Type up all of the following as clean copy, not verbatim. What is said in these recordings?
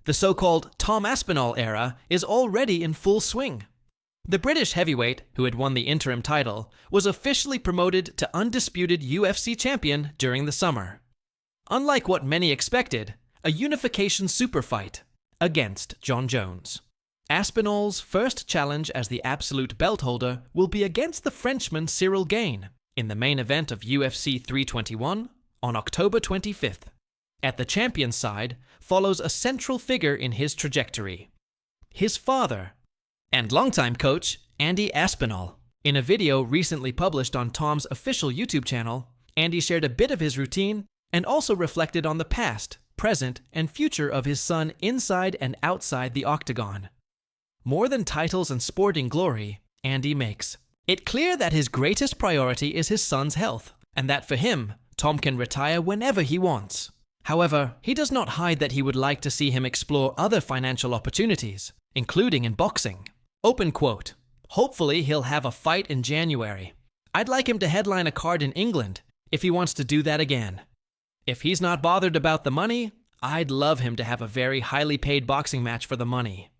The so-called Tom Aspinall era is already in full swing. The British heavyweight, who had won the interim title, was officially promoted to undisputed UFC champion during the summer. Unlike what many expected, a unification super fight against Jon Jones. Aspinall's first challenge as the absolute belt holder will be against the Frenchman Ciryl Gane in the main event of UFC 321 on October 25th. At the champion's side follows a central figure in his trajectory, his father, and longtime coach Andy Aspinall. In a video recently published on Tom's official YouTube channel, Andy shared a bit of his routine and also reflected on the past, present, and future of his son inside and outside the octagon. More than titles and sporting glory, Andy makes it clear that his greatest priority is his son's health, and that for him, Tom can retire whenever he wants. However, he does not hide that he would like to see him explore other financial opportunities, including in boxing. Open quote, "Hopefully he'll have a fight in January. I'd like him to headline a card in England if he wants to do that again. If he's not bothered about the money, I'd love him to have a very highly paid boxing match for the money."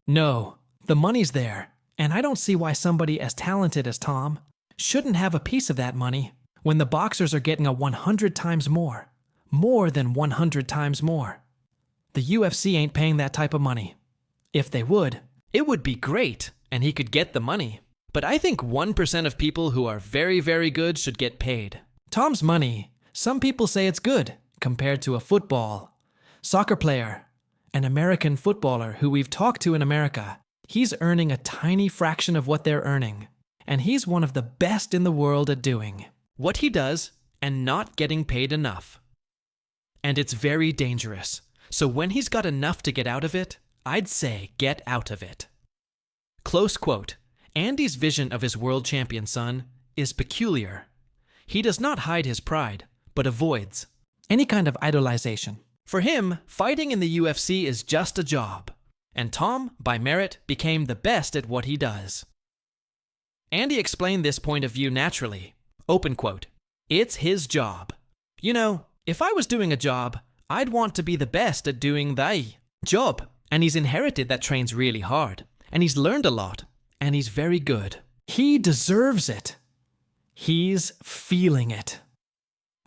No, the money's there, and I don't see why somebody as talented as Tom shouldn't have a piece of that money when the boxers are getting a 100 times more than 100 times more. The UFC ain't paying that type of money. If they would, it would be great, and he could get the money. But I think 1% of people who are very, very good should get paid. Tom's money, some people say it's good compared to a football, soccer player, an American footballer who we've talked to in America. He's earning a tiny fraction of what they're earning, and he's one of the best in the world at doing what he does and not getting paid enough. And it's very dangerous. So when he's got enough to get out of it, I'd say get out of it. Close quote. Andy's vision of his world champion son is peculiar. He does not hide his pride, but avoids any kind of idolization. For him, fighting in the UFC is just a job, and Tom, by merit, became the best at what he does. Andy explained this point of view naturally. Open quote. "It's his job. You know, if I was doing a job, I'd want to be the best at doing the job. And he's inherited that trains really hard. And he's learned a lot. And he's very good. He deserves it. He's feeling it.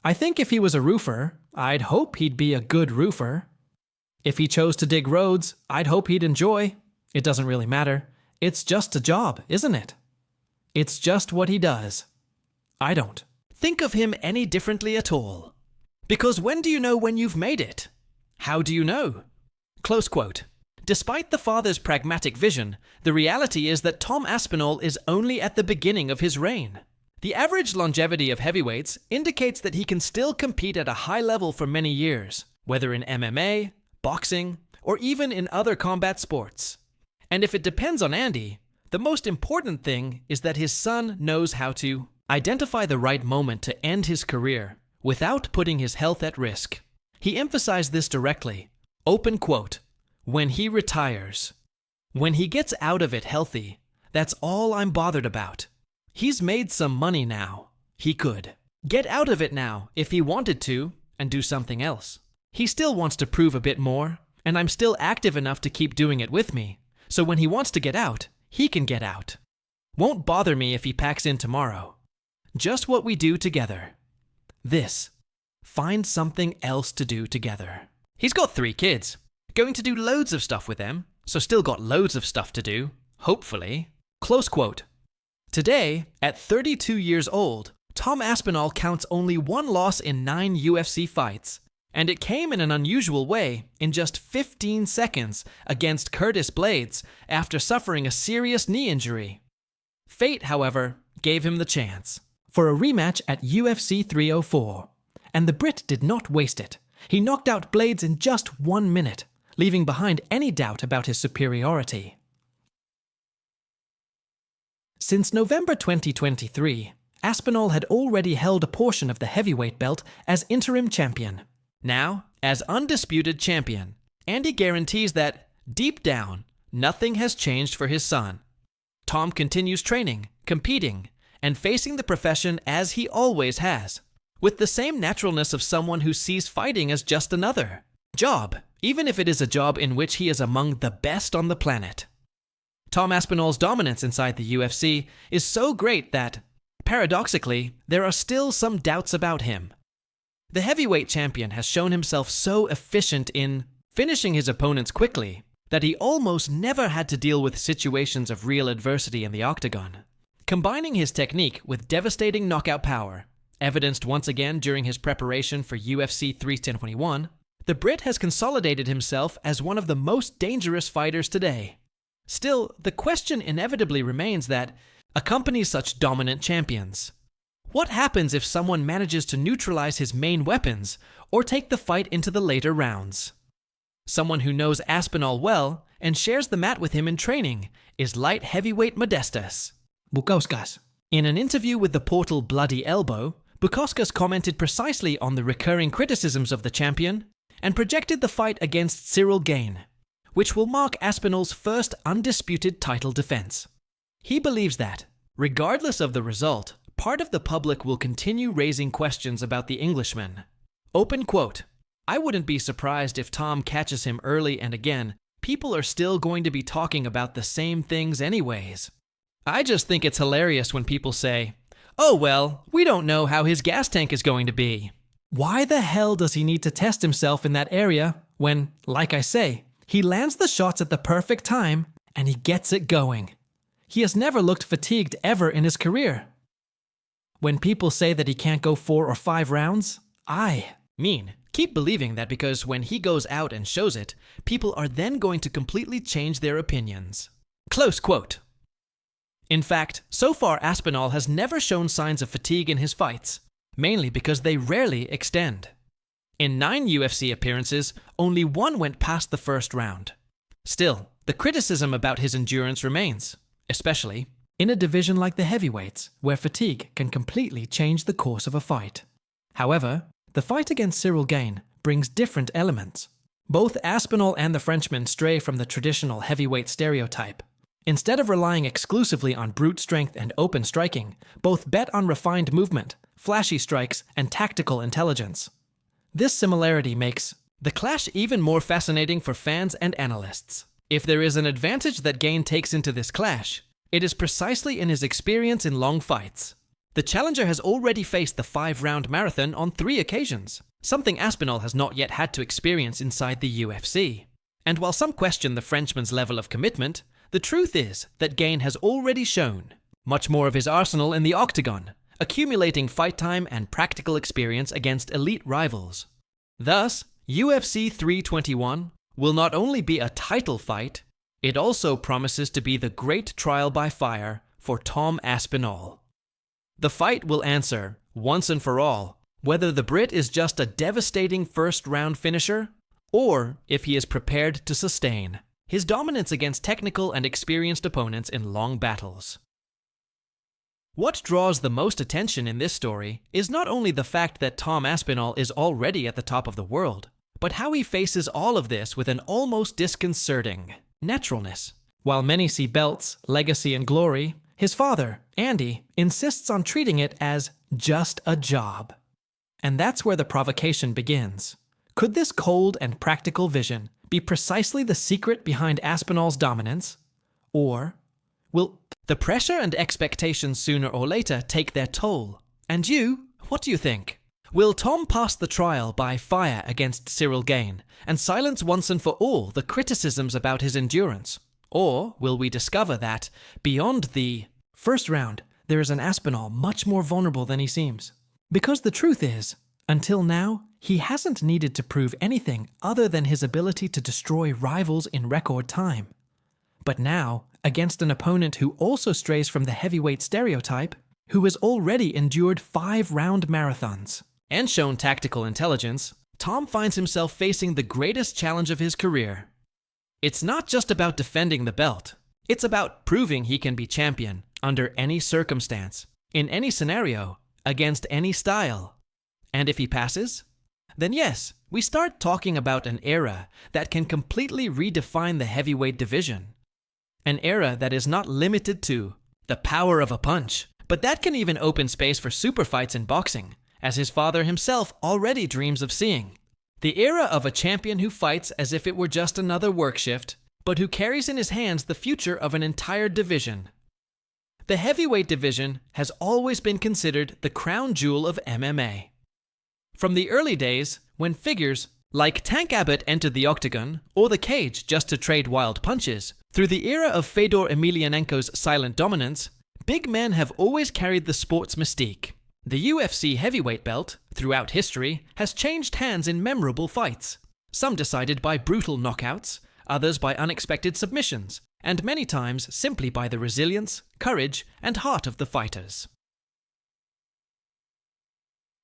I think if he was a roofer, I'd hope he'd be a good roofer. If he chose to dig roads, I'd hope he'd enjoy. It doesn't really matter. It's just a job, isn't it? It's just what he does. I don't think of him any differently at all. Because when do you know when you've made it? How do you know?" Close quote. Despite the father's pragmatic vision, the reality is that Tom Aspinall is only at the beginning of his reign. The average longevity of heavyweights indicates that he can still compete at a high level for many years, whether in MMA, boxing, or even in other combat sports. And if it depends on Andy, the most important thing is that his son knows how to identify the right moment to end his career without putting his health at risk. He emphasized this directly. Open quote. "When he retires. When he gets out of it healthy, that's all I'm bothered about. He's made some money now. He could get out of it now if he wanted to and do something else. He still wants to prove a bit more, and I'm still active enough to keep doing it with me. So when he wants to get out, he can get out. Won't bother me if he packs in tomorrow. Just what we do together. This. Find something else to do together." He's got 3 kids. Going to do loads of stuff with them, so still got loads of stuff to do, hopefully. Close quote. Today, at 32 years old, Tom Aspinall counts only 1 loss in 9 UFC fights, and it came in an unusual way in just 15 seconds against Curtis Blades after suffering a serious knee injury. Fate, however, gave him the chance for a rematch at UFC 304, and the Brit did not waste it. He knocked out Blades in just 1 minute, leaving behind any doubt about his superiority. Since November 2023, Aspinall had already held a portion of the heavyweight belt as interim champion. Now, as undisputed champion, Andy guarantees that, deep down, nothing has changed for his son. Tom continues training, competing, and facing the profession as he always has, with the same naturalness of someone who sees fighting as just another job, even if it is a job in which he is among the best on the planet. Tom Aspinall's dominance inside the UFC is so great that, paradoxically, there are still some doubts about him. The heavyweight champion has shown himself so efficient in finishing his opponents quickly that he almost never had to deal with situations of real adversity in the octagon. Combining his technique with devastating knockout power, evidenced once again during his preparation for UFC 321, the Brit has consolidated himself as one of the most dangerous fighters today. Still, the question inevitably remains that accompanies such dominant champions. What happens if someone manages to neutralize his main weapons or take the fight into the later rounds? Someone who knows Aspinall well and shares the mat with him in training is light heavyweight Modestas, Bukauskas. In an interview with the portal Bloody Elbow, Bukauskas commented precisely on the recurring criticisms of the champion and projected the fight against Ciryl Gane, which will mark Aspinall's first undisputed title defense. He believes that, regardless of the result, part of the public will continue raising questions about the Englishman. Open quote, "I wouldn't be surprised if Tom catches him early and again, people are still going to be talking about the same things anyways. I just think it's hilarious when people say, oh well, we don't know how his gas tank is going to be. Why the hell does he need to test himself in that area when, like I say, he lands the shots at the perfect time and he gets it going? He has never looked fatigued ever in his career. When people say that he can't go 4 or 5 rounds, I keep believing that because when he goes out and shows it, people are then going to completely change their opinions." Close quote. In fact, so far Aspinall has never shown signs of fatigue in his fights, mainly because they rarely extend. In 9 UFC appearances, only 1 went past the first round. Still, the criticism about his endurance remains, especially in a division like the heavyweights, where fatigue can completely change the course of a fight. However, the fight against Ciryl Gane brings different elements. Both Aspinall and the Frenchman stray from the traditional heavyweight stereotype. Instead of relying exclusively on brute strength and open striking, both bet on refined movement, flashy strikes, and tactical intelligence. This similarity makes the clash even more fascinating for fans and analysts. If there is an advantage that Gane takes into this clash, it is precisely in his experience in long fights. The challenger has already faced the 5-round marathon on 3 occasions, something Aspinall has not yet had to experience inside the UFC. And while some question the Frenchman's level of commitment, the truth is that Gane has already shown much more of his arsenal in the octagon, accumulating fight time and practical experience against elite rivals. Thus, UFC 321 will not only be a title fight, it also promises to be the great trial by fire for Tom Aspinall. The fight will answer, once and for all, whether the Brit is just a devastating first-round finisher, or if he is prepared to sustain his dominance against technical and experienced opponents in long battles. What draws the most attention in this story is not only the fact that Tom Aspinall is already at the top of the world, but how he faces all of this with an almost disconcerting naturalness. While many see belts, legacy, and glory, his father, Andy, insists on treating it as just a job. And that's where the provocation begins. Could this cold and practical vision be precisely the secret behind Aspinall's dominance? Or will the pressure and expectations sooner or later take their toll? And you, what do you think? Will Tom pass the trial by fire against Ciryl Gane and silence once and for all the criticisms about his endurance? Or will we discover that, beyond the first round, there is an Aspinall much more vulnerable than he seems? Because the truth is, until now, he hasn't needed to prove anything other than his ability to destroy rivals in record time. But now, against an opponent who also strays from the heavyweight stereotype, who has already endured 5-round marathons and shown tactical intelligence, Tom finds himself facing the greatest challenge of his career. It's not just about defending the belt. It's about proving he can be champion under any circumstance, in any scenario, against any style. And if he passes, then yes, we start talking about an era that can completely redefine the heavyweight division. An era that is not limited to the power of a punch, but that can even open space for super fights in boxing, as his father himself already dreams of seeing. The era of a champion who fights as if it were just another work shift, but who carries in his hands the future of an entire division. The heavyweight division has always been considered the crown jewel of MMA. From the early days, when figures like Tank Abbott entered the octagon or the cage just to trade wild punches, through the era of Fedor Emelianenko's silent dominance, big men have always carried the sport's mystique. The UFC heavyweight belt, throughout history, has changed hands in memorable fights, some decided by brutal knockouts, others by unexpected submissions, and many times simply by the resilience, courage, and heart of the fighters.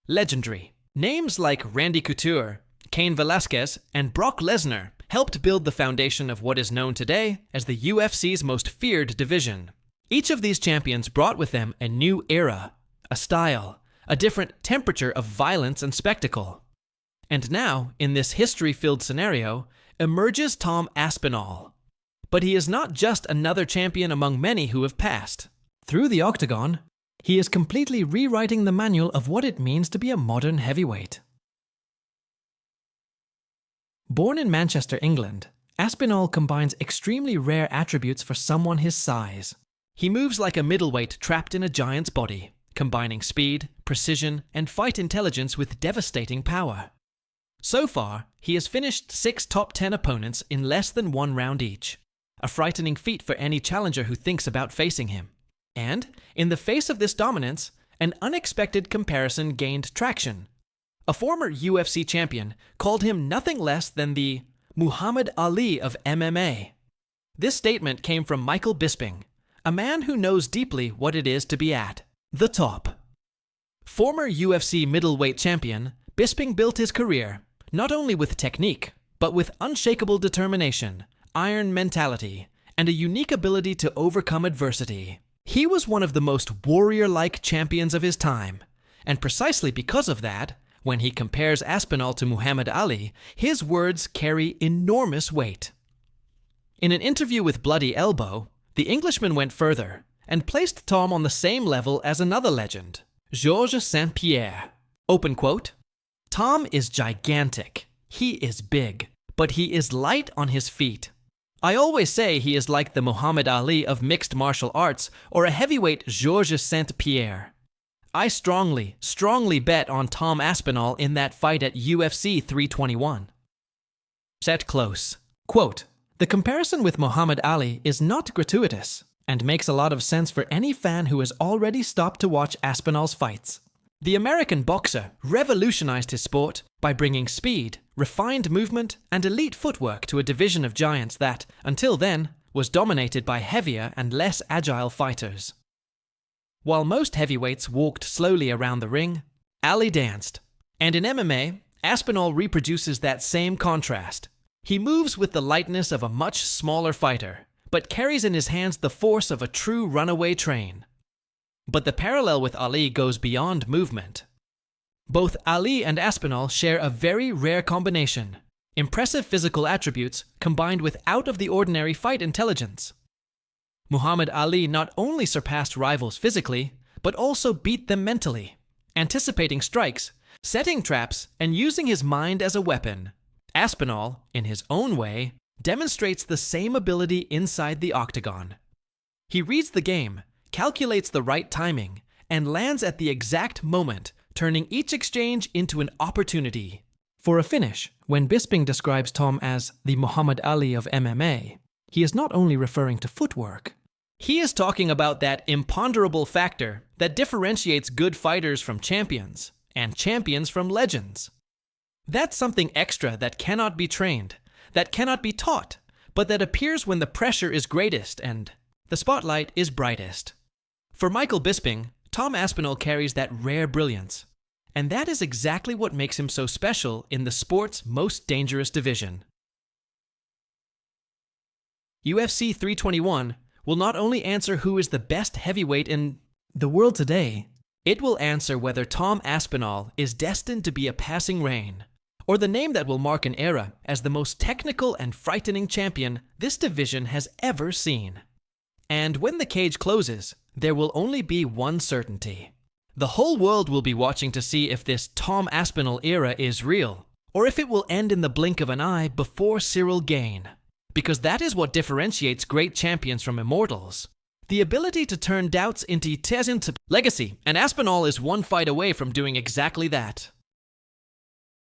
Legendary. Names like Randy Couture, Cain Velasquez, and Brock Lesnar helped build the foundation of what is known today as the UFC's most feared division. Each of these champions brought with them a new era, a style, a different temperature of violence and spectacle. And now, in this history-filled scenario, emerges Tom Aspinall. But he is not just another champion among many who have passed. Through the octagon, he is completely rewriting the manual of what it means to be a modern heavyweight. Born in Manchester, England, Aspinall combines extremely rare attributes for someone his size. He moves like a middleweight trapped in a giant's body, combining speed, precision, and fight intelligence with devastating power. So far, he has finished 6 top 10 opponents in less than 1 round each, a frightening feat for any challenger who thinks about facing him. And, in the face of this dominance, an unexpected comparison gained traction. A former UFC champion called him nothing less than the Muhammad Ali of MMA. This statement came from Michael Bisping, a man who knows deeply what it is to be at the top. Former UFC middleweight champion, Bisping built his career not only with technique, but with unshakable determination, iron mentality, and a unique ability to overcome adversity. He was one of the most warrior-like champions of his time, and precisely because of that, when he compares Aspinall to Muhammad Ali, his words carry enormous weight. In an interview with Bloody Elbow, the Englishman went further and placed Tom on the same level as another legend, Georges St-Pierre. Open quote, "Tom is gigantic. He is big, but he is light on his feet. I always say he is like the Muhammad Ali of mixed martial arts or a heavyweight Georges St-Pierre. I strongly bet on Tom Aspinall in that fight at UFC 321. Set close. Quote, "The comparison with Muhammad Ali is not gratuitous and makes a lot of sense for any fan who has already stopped to watch Aspinall's fights. The American boxer revolutionized his sport by bringing speed, refined movement, and elite footwork to a division of giants that, until then, was dominated by heavier and less agile fighters. While most heavyweights walked slowly around the ring, Ali danced. And in MMA, Aspinall reproduces that same contrast. He moves with the lightness of a much smaller fighter, but carries in his hands the force of a true runaway train. But the parallel with Ali goes beyond movement. Both Ali and Aspinall share a very rare combination: impressive physical attributes combined with out-of-the-ordinary fight intelligence. Muhammad Ali not only surpassed rivals physically, but also beat them mentally, anticipating strikes, setting traps, and using his mind as a weapon. Aspinall, in his own way, demonstrates the same ability inside the octagon. He reads the game, calculates the right timing, and lands at the exact moment, turning each exchange into an opportunity. For a finish, when Bisping describes Tom as the Muhammad Ali of MMA, he is not only referring to footwork. He is talking about that imponderable factor that differentiates good fighters from champions, and champions from legends. That's something extra that cannot be trained, that cannot be taught, but that appears when the pressure is greatest and the spotlight is brightest. For Michael Bisping, Tom Aspinall carries that rare brilliance, and that is exactly what makes him so special in the sport's most dangerous division. UFC 321 will not only answer who is the best heavyweight in the world today, it will answer whether Tom Aspinall is destined to be a passing reign, or the name that will mark an era as the most technical and frightening champion this division has ever seen. And when the cage closes, there will only be one certainty. The whole world will be watching to see if this Tom Aspinall era is real, or if it will end in the blink of an eye before Ciryl Gane. Because that is what differentiates great champions from immortals. The ability to turn doubts into legacy, and Aspinall is one fight away from doing exactly that.